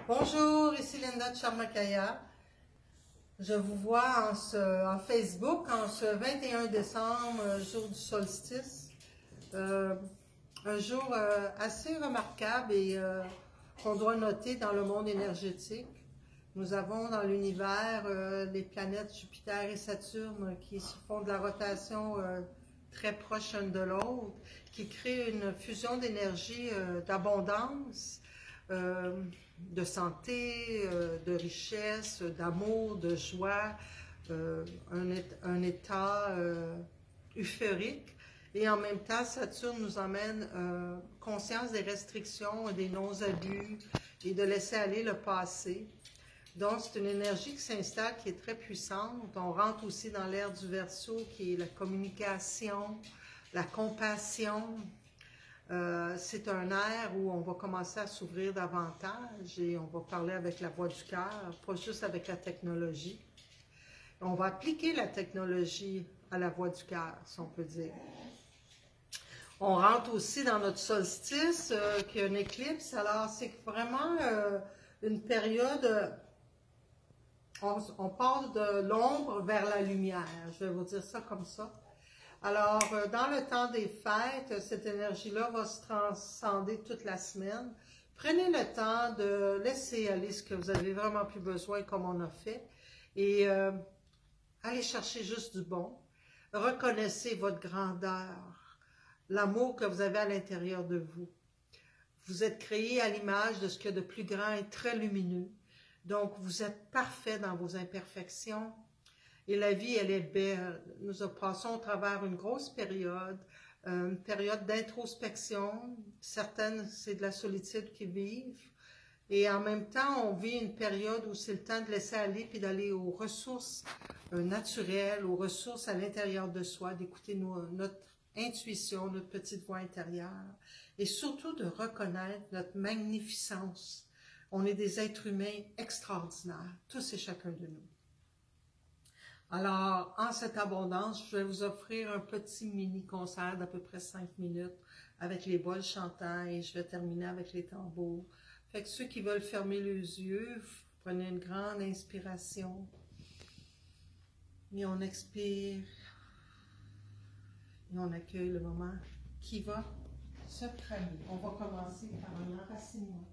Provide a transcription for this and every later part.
Bonjour, ici Linda de Charmakaya. Je vous vois en Facebook en ce 21 décembre, jour du solstice. Un jour assez remarquable et qu'on doit noter dans le monde énergétique. Nous avons dans l'univers les planètes Jupiter et Saturne qui font de la rotation très proche l'une de l'autre, qui crée une fusion d'énergie, d'abondance, de santé, de richesse, d'amour, de joie, un état euphorique. Et en même temps, Saturne nous emmène conscience des restrictions et des non-abus et de laisser aller le passé. Donc, c'est une énergie qui s'installe, qui est très puissante. On rentre aussi dans l'ère du Verseau, qui est la communication, la compassion. C'est un ère où on va commencer à s'ouvrir davantage et on va parler avec la voix du cœur, pas juste avec la technologie. On va appliquer la technologie à la voix du cœur, si on peut dire. On rentre aussi dans notre solstice, qui est une éclipse. Alors, c'est vraiment une période... On part de l'ombre vers la lumière, je vais vous dire ça comme ça. Alors, dans le temps des fêtes, cette énergie-là va se transcender toute la semaine. Prenez le temps de laisser aller ce que vous avez vraiment plus besoin, comme on a fait, et allez chercher juste du bon. Reconnaissez votre grandeur, l'amour que vous avez à l'intérieur de vous. Vous êtes créé à l'image de ce qu'il y a de plus grand et très lumineux. Donc, vous êtes parfait dans vos imperfections. Et la vie, elle est belle. Nous passons au travers une grosse période, une période d'introspection. Certaines, c'est de la solitude qu'ils vivent. Et en même temps, on vit une période où c'est le temps de laisser aller puis d'aller aux ressources naturelles, aux ressources à l'intérieur de soi, d'écouter notre intuition, notre petite voix intérieure. Et surtout de reconnaître notre magnificence. On est des êtres humains extraordinaires, tous et chacun de nous. Alors, en cette abondance, je vais vous offrir un petit mini-concert d'à peu près 5 minutes avec les bols chantants et je vais terminer avec les tambours. Fait que ceux qui veulent fermer les yeux, prenez une grande inspiration et on expire et on accueille le moment qui va se cramer. On va commencer par un enracinement.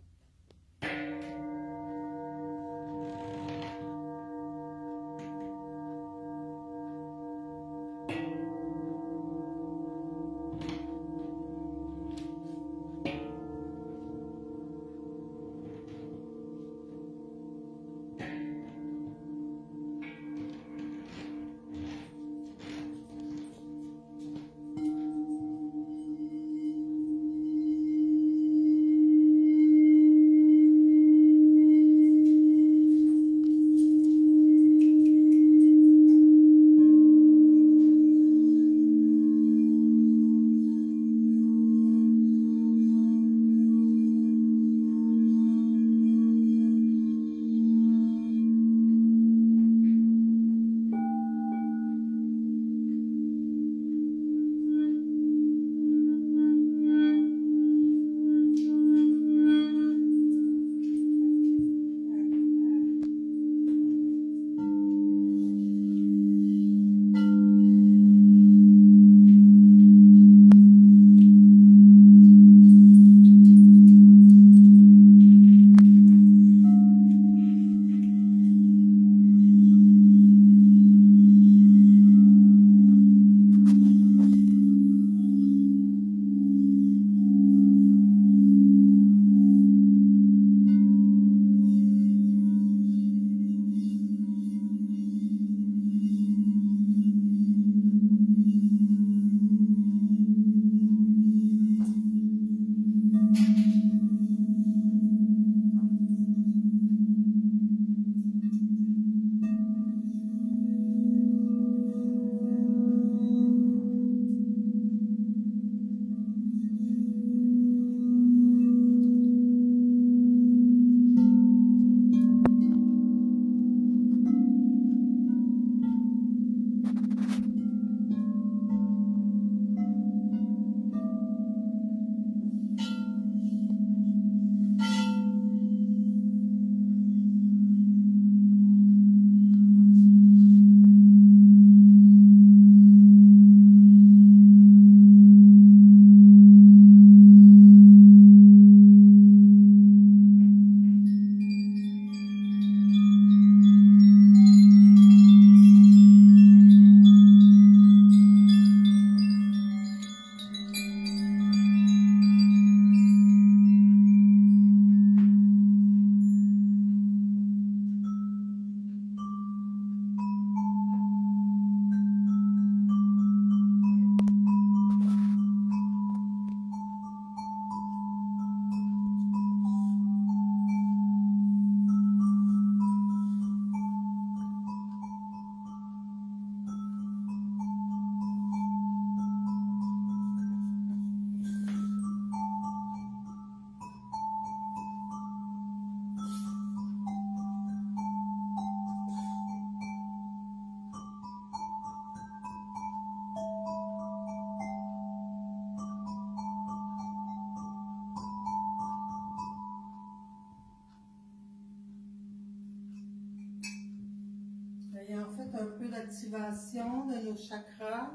d'activation de nos chakras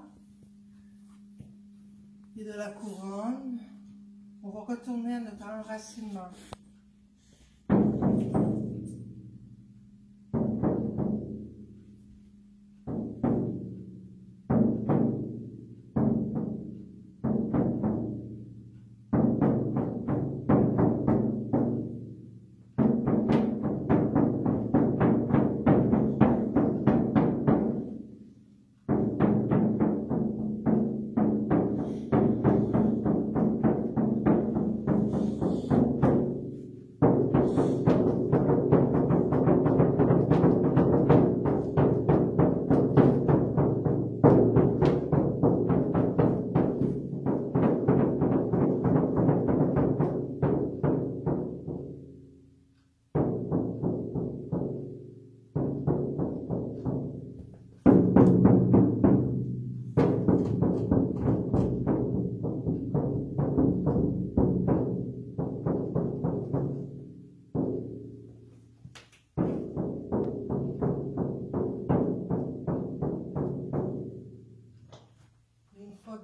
et de la couronne. On va retourner à notre enracinement.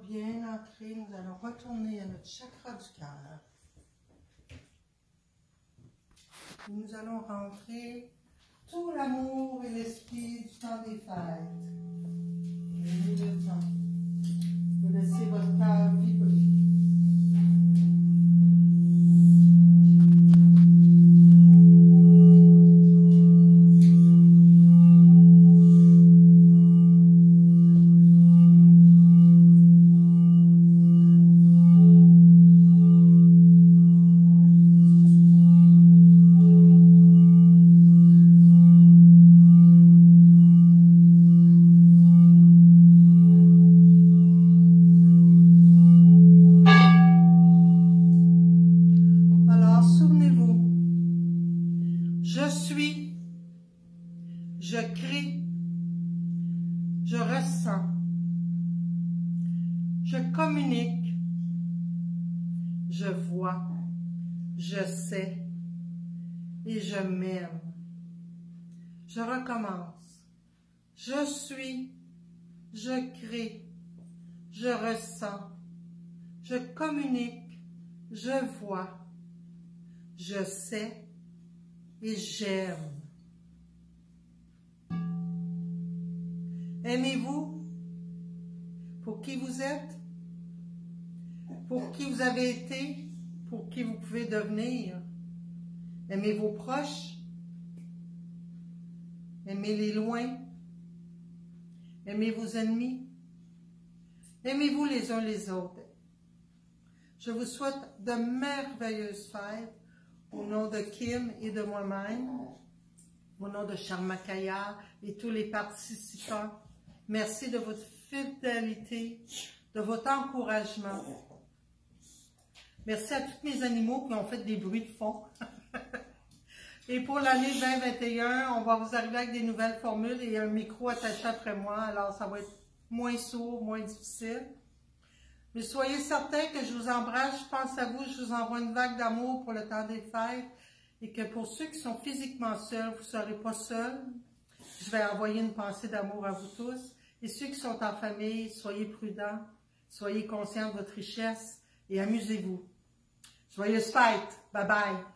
Bien entré, nous allons retourner à notre chakra du cœur. Nous allons rentrer tout l'amour et l'esprit du temps des fêtes. Prenez le temps de laisser votre cœur vibrer. Je crée, je ressens, je communique, je vois, je sais et je m'aime. Je recommence. Je suis, je crée, je ressens, je communique, je vois, je sais et j'aime. Aimez-vous pour qui vous êtes, pour qui vous avez été, pour qui vous pouvez devenir. Aimez vos proches, aimez-les loin, aimez vos ennemis, aimez-vous les uns les autres. Je vous souhaite de merveilleuses fêtes au nom de Kim et de moi-même, au nom de Charmakaya et tous les participants. Merci de votre fidélité, de votre encouragement. Merci à tous mes animaux qui ont fait des bruits de fond. Et pour l'année 2021, on va vous arriver avec des nouvelles formules et un micro attaché après moi. Alors, ça va être moins sourd, moins difficile. Mais soyez certains que je vous embrasse, je pense à vous, je vous envoie une vague d'amour pour le temps des fêtes. Et que pour ceux qui sont physiquement seuls, vous ne serez pas seuls. Je vais envoyer une pensée d'amour à vous tous. Et ceux qui sont en famille, soyez prudents, soyez conscients de votre richesse et amusez-vous. Joyeuses fêtes! Bye bye!